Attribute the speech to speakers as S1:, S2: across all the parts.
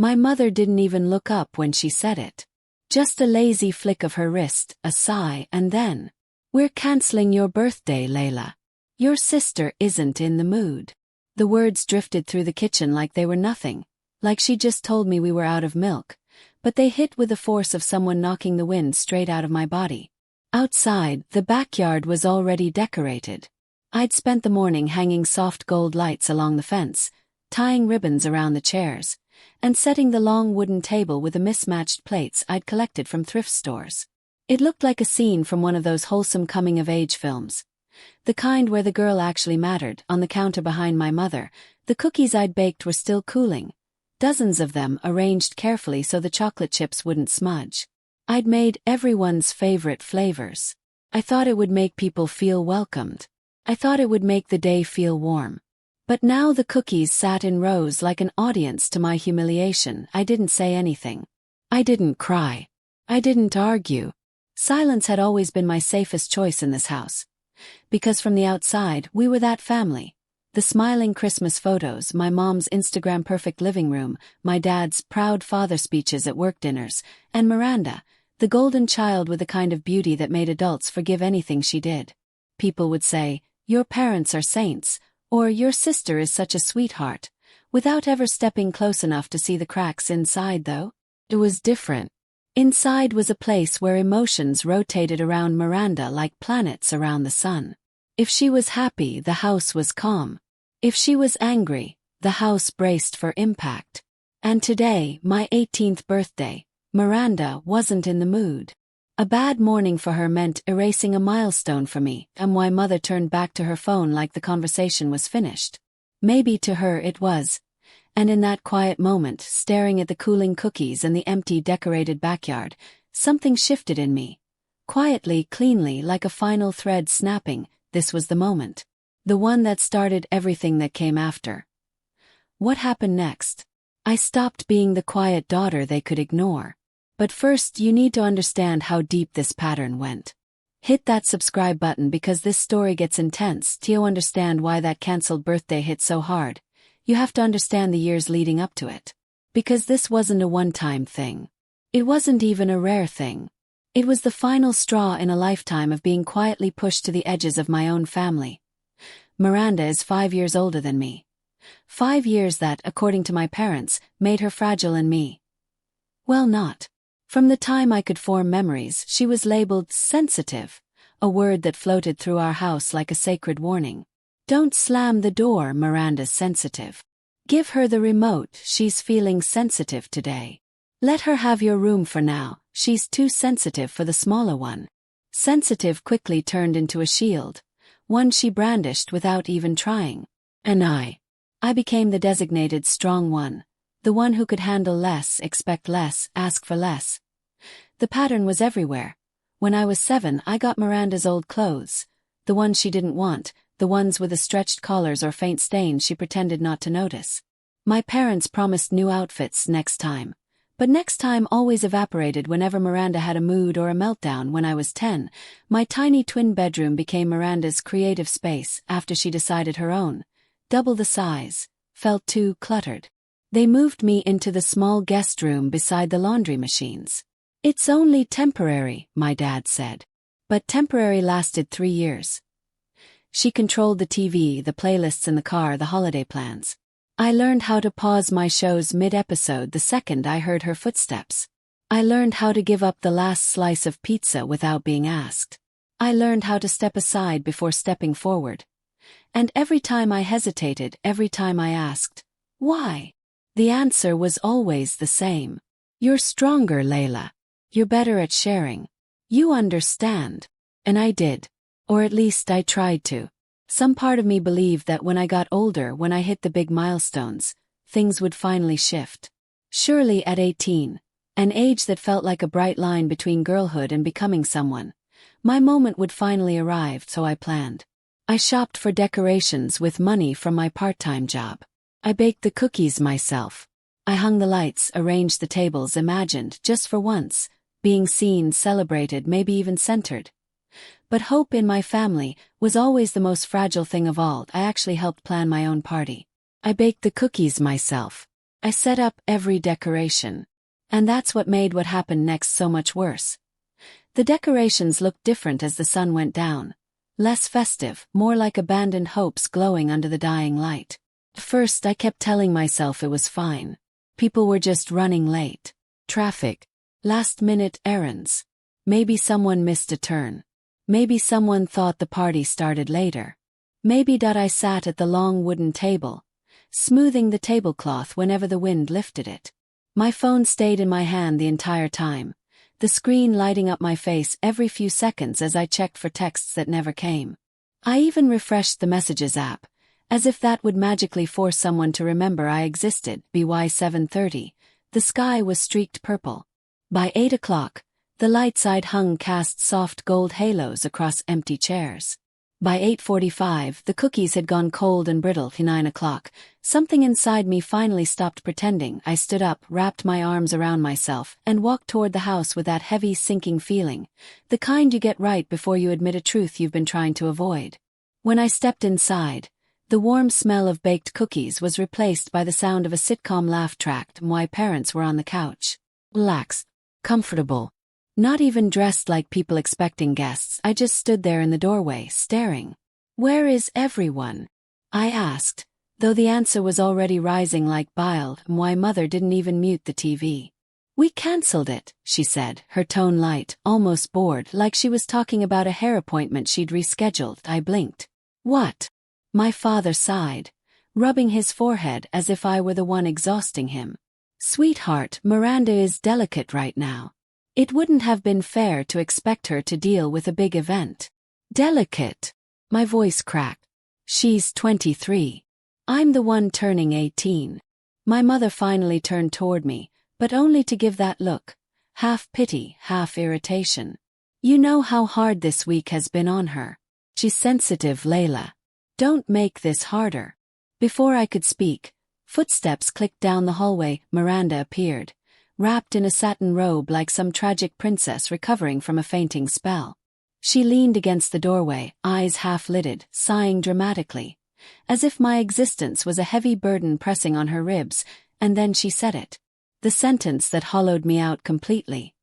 S1: My mother didn't even look up when she said it. Just a lazy flick of her wrist, a sigh, and then, "We're canceling your birthday, Layla. Your sister isn't in the mood." The words drifted through the kitchen like they were nothing, like she just told me we were out of milk, but they hit with the force of someone knocking the wind straight out of my body. Outside, the backyard was already decorated. I'd spent the morning hanging soft gold lights along the fence, tying ribbons around the chairs, and setting the long wooden table with the mismatched plates I'd collected from thrift stores. It looked like a scene from one of those wholesome coming-of-age films. The kind where the girl actually mattered. On the counter behind my mother, the cookies I'd baked were still cooling, dozens of them arranged carefully so the chocolate chips wouldn't smudge. I'd made everyone's favorite flavors. I thought it would make people feel welcomed. I thought it would make the day feel warm. But now the cookies sat in rows like an audience to my humiliation. I didn't say anything. I didn't cry. I didn't argue. Silence had always been my safest choice in this house. Because from the outside, we were that family. The smiling Christmas photos, my mom's Instagram-perfect living room, my dad's proud father speeches at work dinners, and Miranda, the golden child with the kind of beauty that made adults forgive anything she did. People would say, "Your parents are saints," or "Your sister is such a sweetheart," without ever stepping close enough to see the cracks inside, though. It was different. Inside was a place where emotions rotated around Miranda like planets around the sun. If she was happy, the house was calm. If she was angry, the house braced for impact. And today, my 18th birthday, Miranda wasn't in the mood. A bad morning for her meant erasing a milestone for me, and why Mother turned back to her phone like the conversation was finished. Maybe to her it was. And in that quiet moment, staring at the cooling cookies and the empty decorated backyard, something shifted in me. Quietly, cleanly, like a final thread snapping, this was the moment. The one that started everything that came after. What happened next? I stopped being the quiet daughter they could ignore. But first, you need to understand how deep this pattern went. Hit that subscribe button because this story gets intense. To understand why that cancelled birthday hit so hard, you have to understand the years leading up to it. Because this wasn't a one-time thing. It wasn't even a rare thing. It was the final straw in a lifetime of being quietly pushed to the edges of my own family. Miranda is 5 years older than me. 5 years that, according to my parents, made her fragile and me. Well, not. From the time I could form memories, she was labeled sensitive, a word that floated through our house like a sacred warning. Don't slam the door, Miranda's sensitive. Give her the remote, she's feeling sensitive today. Let her have your room for now, she's too sensitive for the smaller one. Sensitive quickly turned into a shield, one she brandished without even trying. And I became the designated strong one, the one who could handle less, expect less, ask for less. The pattern was everywhere. When I was 7, I got Miranda's old clothes, the ones she didn't want, the ones with the stretched collars or faint stains she pretended not to notice. My parents promised new outfits next time. But next time always evaporated whenever Miranda had a mood or a meltdown. When I was 10, my tiny twin bedroom became Miranda's creative space after she decided her own. Double the size, felt too cluttered. They moved me into the small guest room beside the laundry machines. It's only temporary, my dad said. But temporary lasted 3 years. She controlled the TV, the playlists in the car, the holiday plans. I learned how to pause my shows mid-episode the second I heard her footsteps. I learned how to give up the last slice of pizza without being asked. I learned how to step aside before stepping forward. And every time I hesitated, every time I asked, why? The answer was always the same. You're stronger, Layla. You're better at sharing. You understand. And I did. Or at least I tried to. Some part of me believed that when I got older, when I hit the big milestones, things would finally shift. Surely at 18, an age that felt like a bright line between girlhood and becoming someone, my moment would finally arrive, so I planned. I shopped for decorations with money from my part-time job. I baked the cookies myself. I hung the lights, arranged the tables, imagined, just for once, being seen, celebrated, maybe even centered. But hope in my family was always the most fragile thing of all. I actually helped plan my own party. I baked the cookies myself. I set up every decoration. And that's what made what happened next so much worse. The decorations looked different as the sun went down. Less festive, more like abandoned hopes glowing under the dying light. At first I kept telling myself it was fine. People were just running late. Traffic. Last-minute errands. Maybe someone missed a turn. Maybe someone thought the party started later. Maybe that I sat at the long wooden table, smoothing the tablecloth whenever the wind lifted it. My phone stayed in my hand the entire time, the screen lighting up my face every few seconds as I checked for texts that never came. I even refreshed the Messages app, as if that would magically force someone to remember I existed. By 7:30, the sky was streaked purple. By 8 o'clock, the light side hung cast soft gold halos across empty chairs. By 8:45, the cookies had gone cold and brittle. 9 o'clock, something inside me finally stopped pretending. I stood up, wrapped my arms around myself, and walked toward the house with that heavy, sinking feeling, the kind you get right before you admit a truth you've been trying to avoid. When I stepped inside, the warm smell of baked cookies was replaced by the sound of a sitcom laugh track. My parents were on the couch. Relaxed. Comfortable. Not even dressed like people expecting guests. I just stood there in the doorway, staring. "Where is everyone?" I asked, though the answer was already rising like bile. My mother didn't even mute the TV. "We cancelled it," she said, her tone light, almost bored, like she was talking about a hair appointment she'd rescheduled. I blinked. "What?" My father sighed, rubbing his forehead as if I were the one exhausting him. "Sweetheart, Miranda is delicate right now. It wouldn't have been fair to expect her to deal with a big event." "Delicate?" My voice cracked. "She's 23. I'm the one turning 18. My mother finally turned toward me, but only to give that look, half pity, half irritation. "You know how hard this week has been on her. She's sensitive, Layla. Don't make this harder." Before I could speak, footsteps clicked down the hallway. Miranda appeared, wrapped in a satin robe like some tragic princess recovering from a fainting spell. She leaned against the doorway, eyes half-lidded, sighing dramatically, as if my existence was a heavy burden pressing on her ribs, and then she said it. The sentence that hollowed me out completely.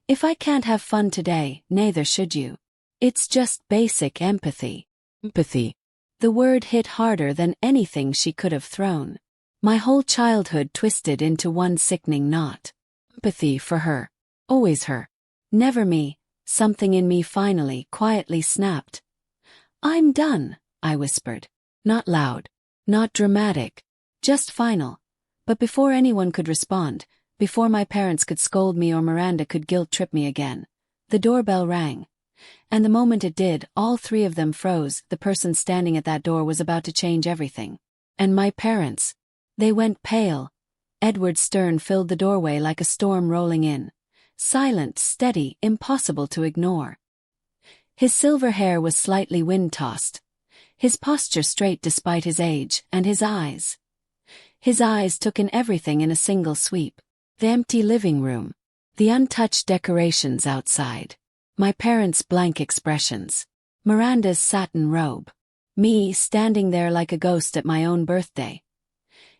S1: "If I can't have fun today, neither should you. It's just basic empathy." Empathy. The word hit harder than anything she could have thrown. My whole childhood twisted into one sickening knot. Empathy for her. Always her. Never me. Something in me finally, quietly snapped. "I'm done," I whispered. Not loud. Not dramatic. Just final. But before anyone could respond, before my parents could scold me or Miranda could guilt-trip me again, the doorbell rang. And the moment it did, all three of them froze. The person standing at that door was about to change everything. And my parents. They went pale. Edward Stern filled the doorway like a storm rolling in. Silent, steady, impossible to ignore. His silver hair was slightly wind-tossed. His posture straight despite his age, and his eyes. His eyes took in everything in a single sweep. The empty living room. The untouched decorations outside. My parents' blank expressions. Miranda's satin robe. Me standing there like a ghost at my own birthday.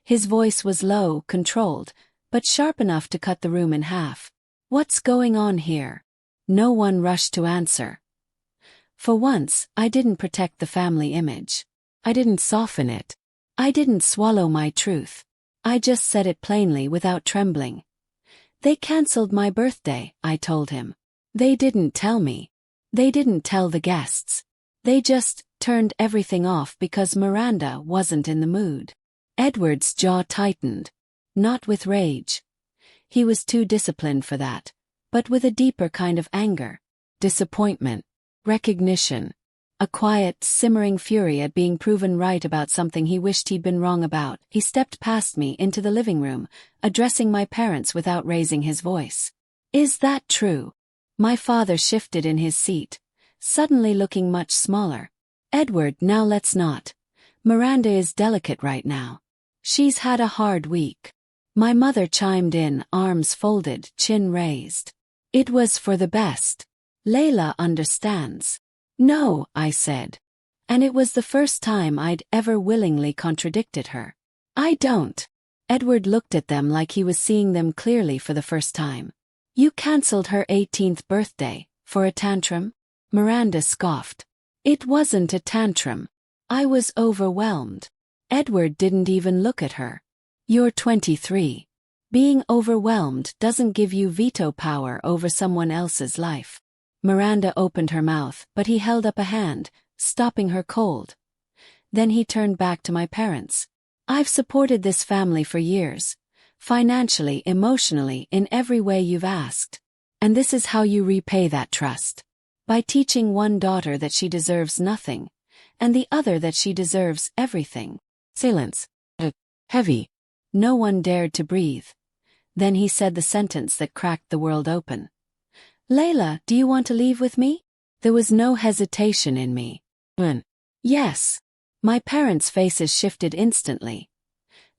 S1: His voice was low, controlled, but sharp enough to cut the room in half. "What's going on here?" No one rushed to answer. For once, I didn't protect the family image. I didn't soften it. I didn't swallow my truth. I just said it plainly without trembling. "They cancelled my birthday," I told him. "They didn't tell me. They didn't tell the guests. They just turned everything off because Miranda wasn't in the mood." Edward's jaw tightened. Not with rage. He was too disciplined for that, but with a deeper kind of anger. Disappointment. Recognition. A quiet, simmering fury at being proven right about something he wished he'd been wrong about. He stepped past me into the living room, addressing my parents without raising his voice. "Is that true?" My father shifted in his seat, suddenly looking much smaller. "Edward, now let's not. Miranda is delicate right now. She's had a hard week." My mother chimed in, arms folded, chin raised. "It was for the best. Layla understands." "No," I said. And it was the first time I'd ever willingly contradicted her. "I don't." Edward looked at them like he was seeing them clearly for the first time. You cancelled her 18th birthday, for a tantrum? Miranda scoffed. It wasn't a tantrum. I was overwhelmed. Edward didn't even look at her. You're 23. Being overwhelmed doesn't give you veto power over someone else's life. Miranda opened her mouth, but he held up a hand, stopping her cold. Then he turned back to my parents. I've supported this family for years. Financially, emotionally, in every way you've asked. And this is how you repay that trust. By teaching one daughter that she deserves nothing, and the other that she deserves everything. Silence. Heavy. No one dared to breathe. Then he said the sentence that cracked the world open. Layla, do you want to leave with me? There was no hesitation in me. Yes. My parents' faces shifted instantly.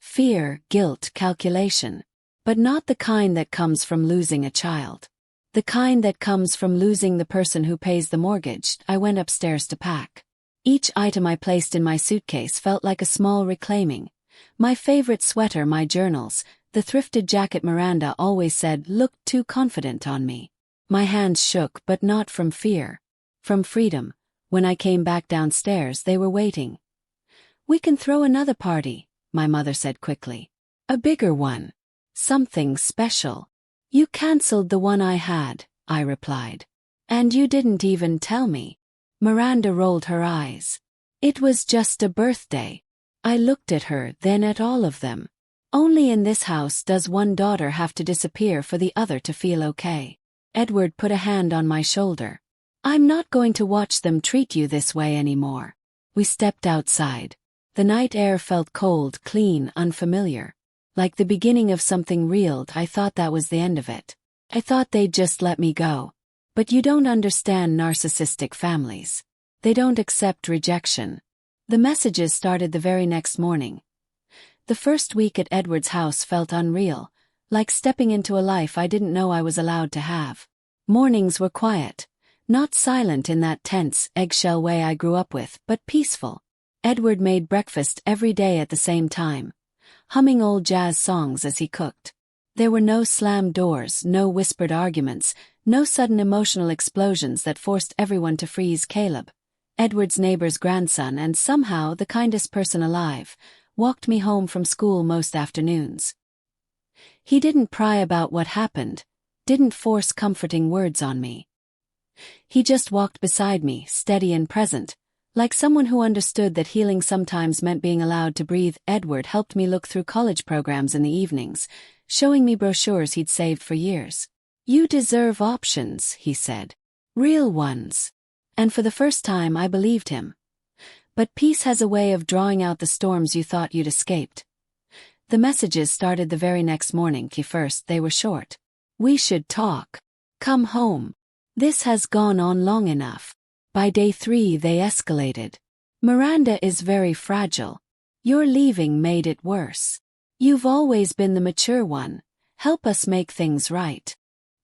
S1: Fear, guilt, calculation. But not the kind that comes from losing a child. The kind that comes from losing the person who pays the mortgage. I went upstairs to pack. Each item I placed in my suitcase felt like a small reclaiming. My favorite sweater, my journals, the thrifted jacket Miranda always said looked too confident on me. My hands shook, but not from fear. From freedom. When I came back downstairs, they were waiting. We can throw another party, my mother said quickly. A bigger one. Something special. You cancelled the one I had, I replied. And you didn't even tell me. Miranda rolled her eyes. It was just a birthday. I looked at her, then at all of them. Only in this house does one daughter have to disappear for the other to feel okay. Edward put a hand on my shoulder. I'm not going to watch them treat you this way anymore. We stepped outside. The night air felt cold, clean, unfamiliar. Like the beginning of something real. I thought that was the end of it. I thought they'd just let me go. But you don't understand narcissistic families. They don't accept rejection. The messages started the very next morning. The first week at Edward's house felt unreal, like stepping into a life I didn't know I was allowed to have. Mornings were quiet, not silent in that tense, eggshell way I grew up with, but peaceful. Edward made breakfast every day at the same time, humming old jazz songs as he cooked. There were no slammed doors, no whispered arguments, no sudden emotional explosions that forced everyone to freeze. Caleb, Edward's neighbor's grandson and somehow the kindest person alive, walked me home from school most afternoons. He didn't pry about what happened, didn't force comforting words on me. He just walked beside me, steady and present, like someone who understood that healing sometimes meant being allowed to breathe. Edward helped me look through college programs in the evenings, showing me brochures he'd saved for years. You deserve options, he said. Real ones. And for the first time I believed him. But peace has a way of drawing out the storms you thought you'd escaped. The messages started the very next morning. First, they were short. We should talk. Come home. This has gone on long enough. By day 3 they escalated. Miranda is very fragile. Your leaving made it worse. You've always been the mature one. Help us make things right.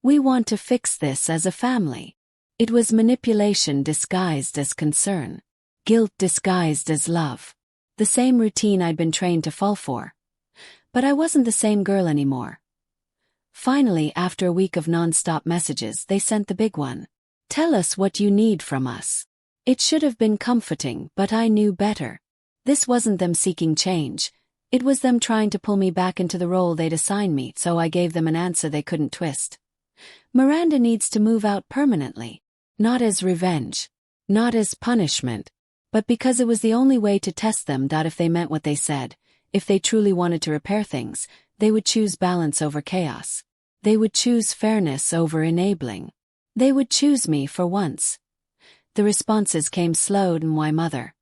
S1: We want to fix this as a family. It was manipulation disguised as concern. Guilt disguised as love. The same routine I'd been trained to fall for. But I wasn't the same girl anymore. Finally, after a week of non-stop messages, they sent the big one. Tell us what you need from us. It should have been comforting, but I knew better. This wasn't them seeking change. It was them trying to pull me back into the role they'd assigned me, so I gave them an answer they couldn't twist. Miranda needs to move out permanently. Not as revenge. Not as punishment. But because it was the only way to test them. If they meant what they said, if they truly wanted to repair things, they would choose balance over chaos. They would choose fairness over enabling. They would choose me for once. The responses came slow. My mother.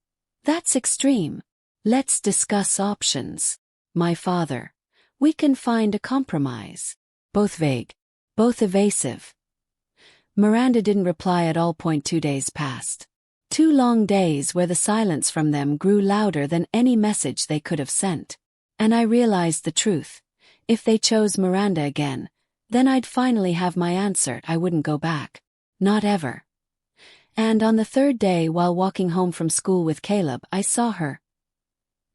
S1: That's extreme. Let's discuss options. My father. We can find a compromise. Both vague. Both evasive. Miranda didn't reply at all. 2 days passed. 2 long days where the silence from them grew louder than any message they could have sent. And I realized the truth. If they chose Miranda again, then I'd finally have my answer. I wouldn't go back. Not ever. And on the 3rd day, while walking home from school with Caleb, I saw her.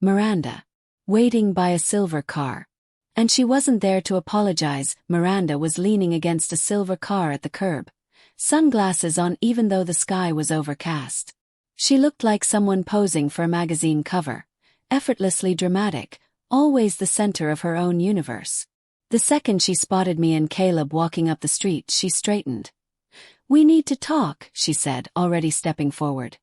S1: Miranda. Waiting by a silver car. And she wasn't there to apologize. Miranda was leaning against a silver car at the curb, sunglasses on even though the sky was overcast. She looked like someone posing for a magazine cover, effortlessly dramatic, always the center of her own universe. The second she spotted me and Caleb walking up the street, she straightened. "We need to talk," she said, already stepping forward.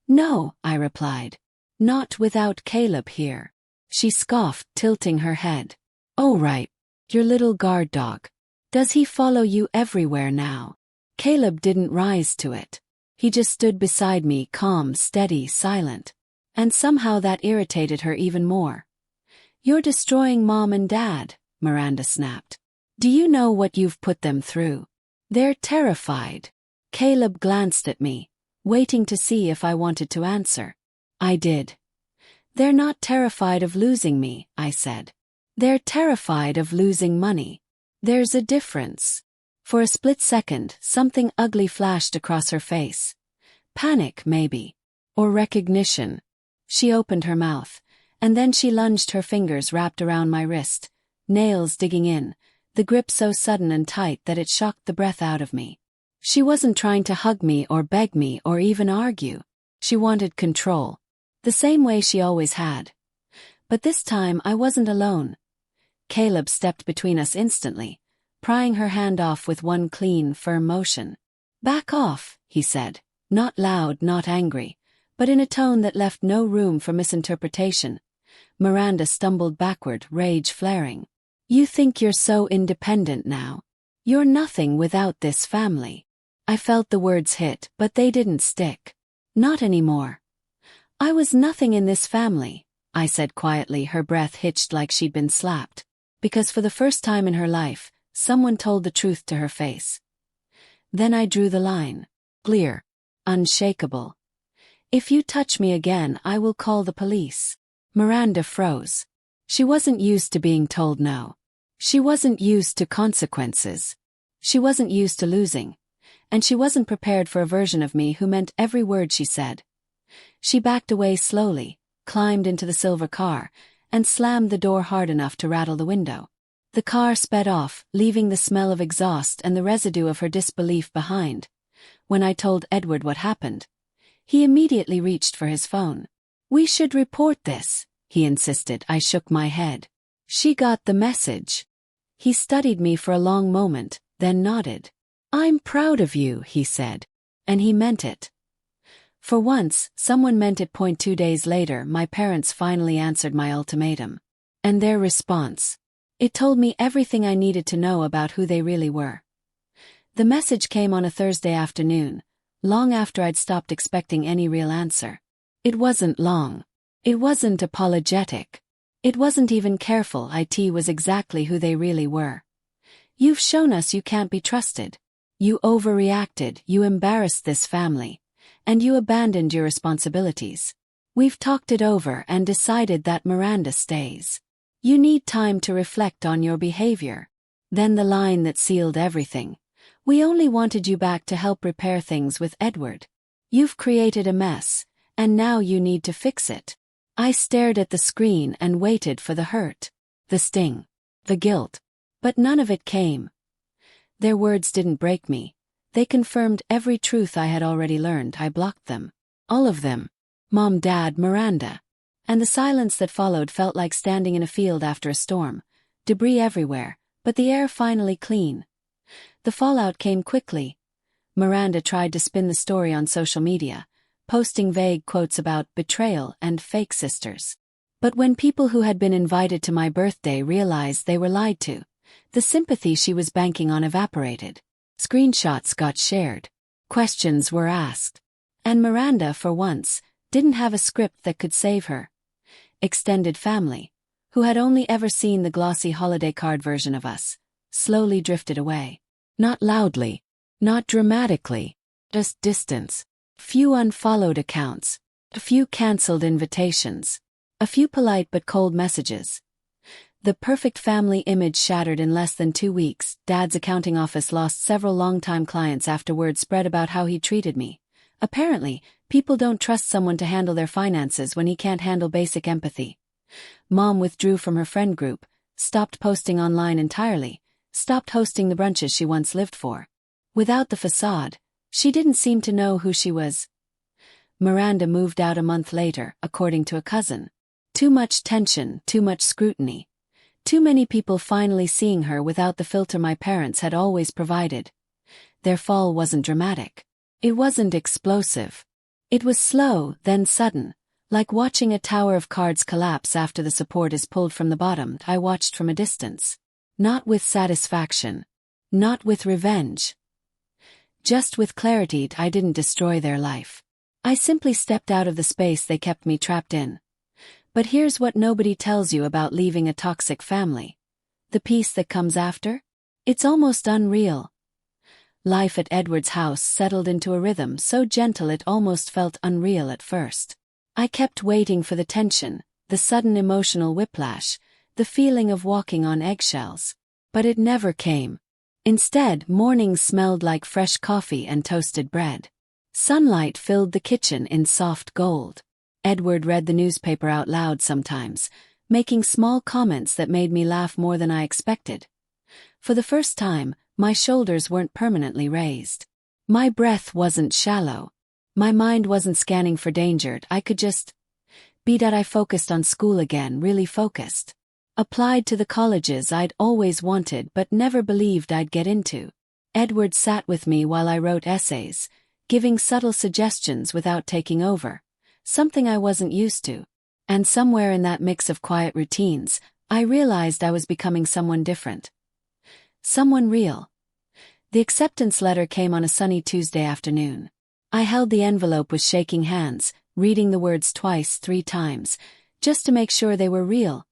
S1: "No," I replied. "Not without Caleb here." She scoffed, tilting her head. "Oh right. Your little guard dog. Does he follow you everywhere now?" Caleb didn't rise to it. He just stood beside me, calm, steady, silent. And somehow that irritated her even more. "You're destroying Mom and Dad," Miranda snapped. "Do you know what you've put them through? They're terrified." Caleb glanced at me, waiting to see if I wanted to answer. I did. "They're not terrified of losing me," I said. "They're terrified of losing money. There's a difference." For a split second, something ugly flashed across her face. Panic, maybe. Or recognition. She opened her mouth, and then she lunged, her fingers wrapped around my wrist, nails digging in, the grip so sudden and tight that it shocked the breath out of me. She wasn't trying to hug me or beg me or even argue. She wanted control. The same way she always had. But this time I wasn't alone. Caleb stepped between us instantly, prying her hand off with one clean, firm motion. "Back off," he said, not loud, not angry, but in a tone that left no room for misinterpretation. Miranda stumbled backward, rage flaring. "You think you're so independent now? You're nothing without this family." I felt the words hit, but they didn't stick. Not anymore. "I was nothing in this family," I said quietly, her breath hitched like she'd been slapped. Because for the first time in her life, someone told the truth to her face. Then I drew the line. Clear. Unshakable. "If you touch me again, I will call the police." Miranda froze. She wasn't used to being told no. She wasn't used to consequences. She wasn't used to losing. And she wasn't prepared for a version of me who meant every word she said. She backed away slowly, climbed into the silver car, and slammed the door hard enough to rattle the window. The car sped off, leaving the smell of exhaust and the residue of her disbelief behind. When I told Edward what happened, he immediately reached for his phone. "We should report this," he insisted. I shook my head. "She got the message." He studied me for a long moment, then nodded. "I'm proud of you," he said. And he meant it. For once, someone meant it. 2 days later, my parents finally answered my ultimatum. And their response. It told me everything I needed to know about who they really were. The message came on a Thursday afternoon, long after I'd stopped expecting any real answer. It wasn't long. It wasn't apologetic. It wasn't even careful. It was exactly who they really were. "You've shown us you can't be trusted. You overreacted, you embarrassed this family, and you abandoned your responsibilities. We've talked it over and decided that Miranda stays. You need time to reflect on your behavior." Then the line that sealed everything. "We only wanted you back to help repair things with Edward. You've created a mess, and now you need to fix it." I stared at the screen and waited for the hurt, the sting, the guilt. But none of it came. Their words didn't break me. They confirmed every truth I had already learned. I blocked them. All of them. Mom, Dad, Miranda. And the silence that followed felt like standing in a field after a storm. Debris everywhere, but the air finally clean. The fallout came quickly. Miranda tried to spin the story on social media, posting vague quotes about betrayal and fake sisters. But when people who had been invited to my birthday realized they were lied to, the sympathy she was banking on evaporated. Screenshots got shared. Questions were asked. And Miranda, for once, didn't have a script that could save her. Extended family, who had only ever seen the glossy holiday card version of us, slowly drifted away. Not loudly, not dramatically, just distance. Few unfollowed accounts, a few cancelled invitations, a few polite but cold messages. The perfect family image shattered in less than 2 weeks. Dad's accounting office lost several longtime clients after word spread about how he treated me. Apparently, people don't trust someone to handle their finances when he can't handle basic empathy. Mom withdrew from her friend group, stopped posting online entirely, stopped hosting the brunches she once lived for. Without the facade, she didn't seem to know who she was. Miranda moved out a month later, according to a cousin. Too much tension, too much scrutiny. Too many people finally seeing her without the filter my parents had always provided. Their fall wasn't dramatic. It wasn't explosive. It was slow, then sudden, like watching a tower of cards collapse after the support is pulled from the bottom. I watched from a distance. Not with satisfaction. Not with revenge. Just with clarity. I didn't destroy their life. I simply stepped out of the space they kept me trapped in. But here's what nobody tells you about leaving a toxic family. The peace that comes after? It's almost unreal. Life at Edward's house settled into a rhythm so gentle it almost felt unreal at first. I kept waiting for the tension, the sudden emotional whiplash, the feeling of walking on eggshells. But it never came. Instead, mornings smelled like fresh coffee and toasted bread. Sunlight filled the kitchen in soft gold. Edward read the newspaper out loud sometimes, making small comments that made me laugh more than I expected. For the first time, my shoulders weren't permanently raised. My breath wasn't shallow. My mind wasn't scanning for danger. I could just be that I focused on school again, really focused. Applied to the colleges I'd always wanted but never believed I'd get into. Edward sat with me while I wrote essays, giving subtle suggestions without taking over, something I wasn't used to. And somewhere in that mix of quiet routines, I realized I was becoming someone different. Someone real. The acceptance letter came on a sunny Tuesday afternoon. I held the envelope with shaking hands, reading the words twice, 3 times, just to make sure they were real.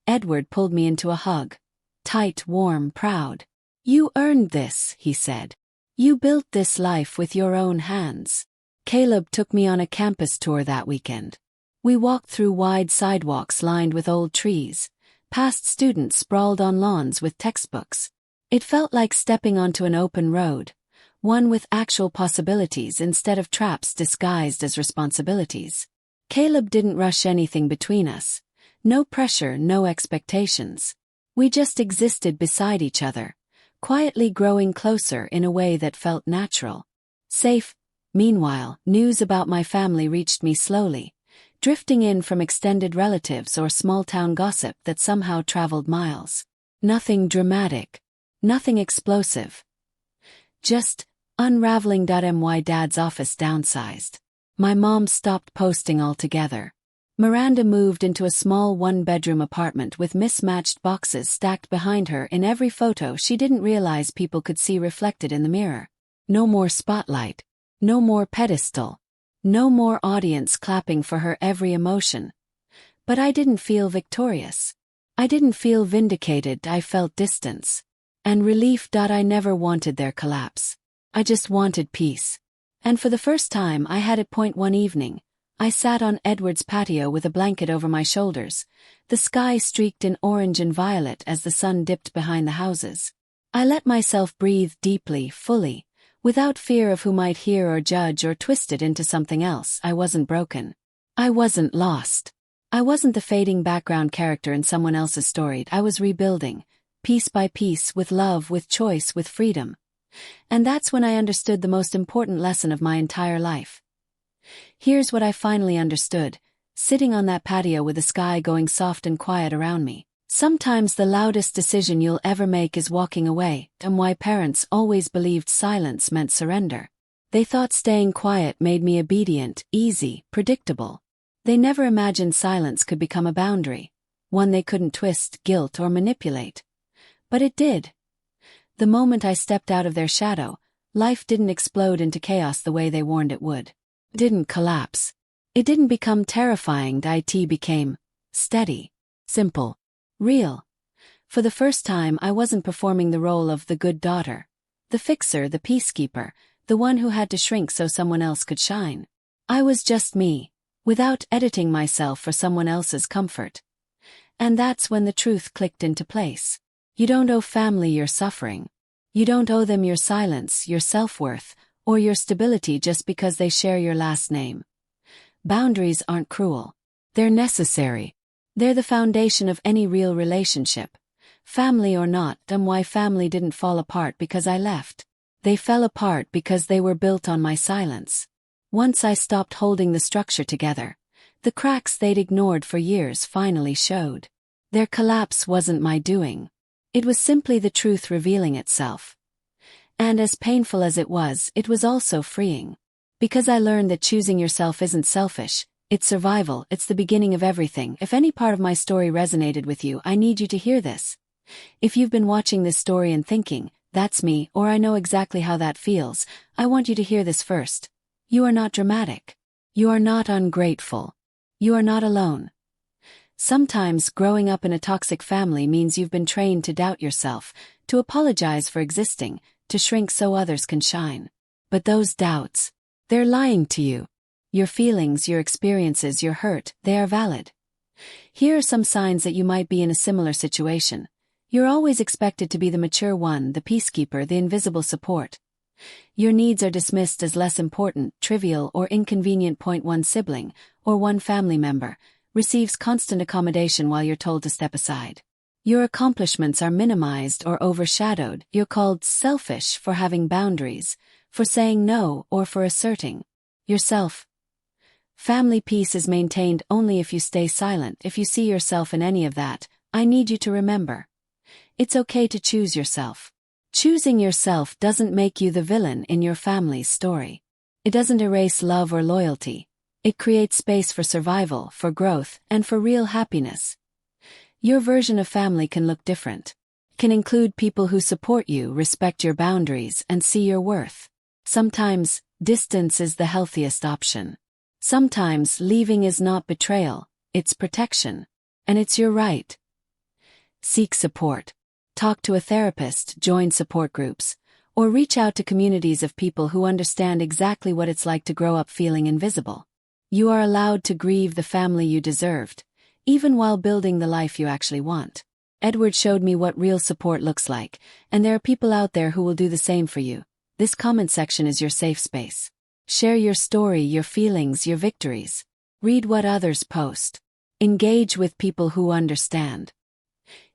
S1: Edward pulled me into a hug. Tight, warm, proud. "You earned this," he said. "You built this life with your own hands." Caleb took me on a campus tour that weekend. We walked through wide sidewalks lined with old trees, past students sprawled on lawns with textbooks. It felt like stepping onto an open road, one with actual possibilities instead of traps disguised as responsibilities. Caleb didn't rush anything between us. No pressure, no expectations. We just existed beside each other, quietly growing closer in a way that felt natural. Safe. Meanwhile, news about my family reached me slowly, drifting in from extended relatives or small-town gossip that somehow traveled miles. Nothing dramatic. Nothing explosive. Just unraveling. My dad's office downsized. My mom stopped posting altogether. Miranda moved into a small 1-bedroom apartment with mismatched boxes stacked behind her in every photo she didn't realize people could see reflected in the mirror. No more spotlight. No more pedestal. No more audience clapping for her every emotion. But I didn't feel victorious. I didn't feel vindicated. I felt distance. And relief. I never wanted their collapse. I just wanted peace. And for the first time I had it. One evening, I sat on Edward's patio with a blanket over my shoulders, the sky streaked in orange and violet as the sun dipped behind the houses. I let myself breathe deeply, fully, without fear of who might hear or judge or twist it into something else. I wasn't broken. I wasn't lost. I wasn't the fading background character in someone else's story. I was rebuilding, piece by piece, with love, with choice, with freedom. And that's when I understood the most important lesson of my entire life. Here's what I finally understood, sitting on that patio with the sky going soft and quiet around me. Sometimes the loudest decision you'll ever make is walking away, and why parents always believed silence meant surrender. They thought staying quiet made me obedient, easy, predictable. They never imagined silence could become a boundary, one they couldn't twist, guilt, or manipulate. But it did. The moment I stepped out of their shadow, life didn't explode into chaos the way they warned it would. It didn't collapse. It didn't become terrifying. It became steady, simple, real. For the first time I wasn't performing the role of the good daughter, the fixer, the peacekeeper, the one who had to shrink so someone else could shine. I was just me, without editing myself for someone else's comfort. And that's when the truth clicked into place. You don't owe family your suffering. You don't owe them your silence, your self-worth, or your stability just because they share your last name. Boundaries aren't cruel. They're necessary. They're the foundation of any real relationship. family or not, and why family didn't fall apart because I left. They fell apart because they were built on my silence. Once I stopped holding the structure together, the cracks they'd ignored for years finally showed. Their collapse wasn't my doing. It was simply the truth revealing itself. And as painful as it was also freeing. Because I learned that choosing yourself isn't selfish, it's survival, it's the beginning of everything. If any part of my story resonated with you, I need you to hear this. If you've been watching this story and thinking, "That's me," or "I know exactly how that feels," I want you to hear this first. You are not dramatic. You are not ungrateful. You are not alone. Sometimes growing up in a toxic family means you've been trained to doubt yourself, to apologize for existing, to shrink so others can shine. But those doubts, they're lying to you. Your feelings, your experiences, your hurt, they are valid. Here are some signs that you might be in a similar situation. You're always expected to be the mature one, the peacekeeper, the invisible support. Your needs are dismissed as less important, trivial, or inconvenient. One sibling, or one family member, receives constant accommodation while you're told to step aside. Your accomplishments are minimized or overshadowed. You're called selfish for having boundaries, for saying no, or for asserting yourself. Family peace is maintained only if you stay silent. If you see yourself in any of that, I need you to remember. It's okay to choose yourself. Choosing yourself doesn't make you the villain in your family's story. It doesn't erase love or loyalty. It creates space for survival, for growth, and for real happiness. Your version of family can look different. It can include people who support you, respect your boundaries, and see your worth. Sometimes, distance is the healthiest option. Sometimes, leaving is not betrayal, it's protection. And it's your right. Seek support. Talk to a therapist, join support groups, or reach out to communities of people who understand exactly what it's like to grow up feeling invisible. You are allowed to grieve the family you deserved, even while building the life you actually want. Edward showed me what real support looks like, and there are people out there who will do the same for you. This comment section is your safe space. Share your story, your feelings, your victories. Read what others post. Engage with people who understand.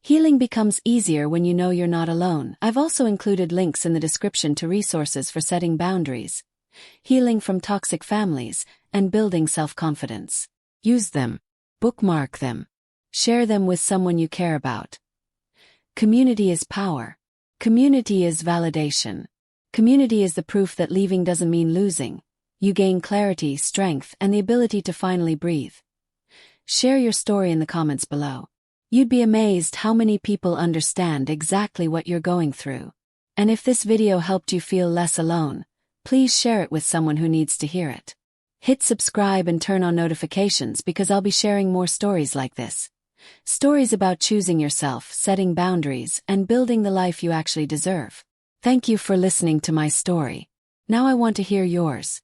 S1: Healing becomes easier when you know you're not alone. I've also included links in the description to resources for setting boundaries, healing from toxic families, and building self-confidence. Use them. Bookmark them. Share them with someone you care about. Community is power. Community is validation. Community is the proof that leaving doesn't mean losing. You gain clarity, strength, and the ability to finally breathe. Share your story in the comments below. You'd be amazed how many people understand exactly what you're going through. And if this video helped you feel less alone, please share it with someone who needs to hear it. Hit subscribe and turn on notifications because I'll be sharing more stories like this. Stories about choosing yourself, setting boundaries, and building the life you actually deserve. Thank you for listening to my story. Now I want to hear yours.